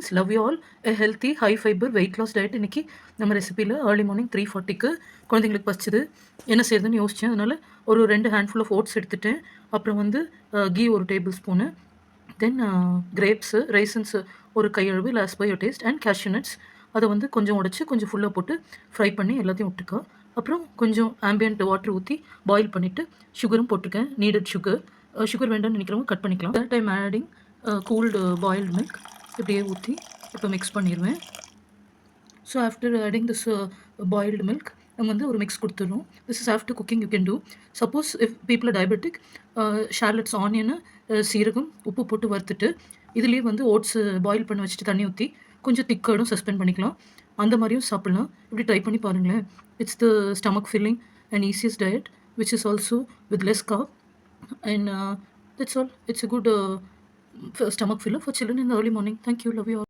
Friends, love you all. Healthy high fibre weight loss diet இன்னைக்கு நம்ம ரெசிபியில் early morning 3:40க்கு குழந்தைங்களுக்கு பசிச்சுது, என்ன செய்யறதுன்னு யோசித்தேன். அதனால் ஒரு 2 ஹேண்ட்ஃபுல் ஆஃப் ஓட்ஸ் எடுத்துட்டேன். அப்புறம் வந்து ghee 1 tablespoon, then grapes raisins ஒரு கையளவு இல்லை as per your taste, and cashew nuts. அதை வந்து கொஞ்சம் உடச்சி கொஞ்சம் ஃபுல்லாக போட்டு ஃப்ரை பண்ணி எல்லாத்தையும் விட்டுக்கோ. அப்புறம் கொஞ்சம் ஆம்பியன்ட் வாட்டர் ஊற்றி பாயில் பண்ணிவிட்டு சுகரும் போட்டிருக்கேன், நீடட் சுகர். சுகர் வேண்டாம்னு நினைக்கிறவங்க கட் பண்ணிக்கலாம். That time adding cooled boiled milk இப்படியே ஊற்றி இப்போ மிக்ஸ் பண்ணிடுவேன். So after adding this boiled milk நம்ம வந்து ஒரு மிக்ஸ் கொடுத்துடணும். This is after cooking you can do. Suppose if people are diabetic, shallots, onion, சீரகம், உப்பு போட்டு வறுத்துட்டு இதுலேயே வந்து ஓட்ஸு பாயில் பண்ணி வச்சுட்டு தண்ணி ஊற்றி கொஞ்சம் திக்காடும் சஸ்பெண்ட் பண்ணிக்கலாம். அந்த மாதிரியும் சாப்பிட்லாம். இப்படி ட்ரை பண்ணி பாருங்களேன். It's the stomach filling and easiest diet which is also with less carb, and that's all. It's a good stomach filler for children in the early morning. Thank you. Love you all.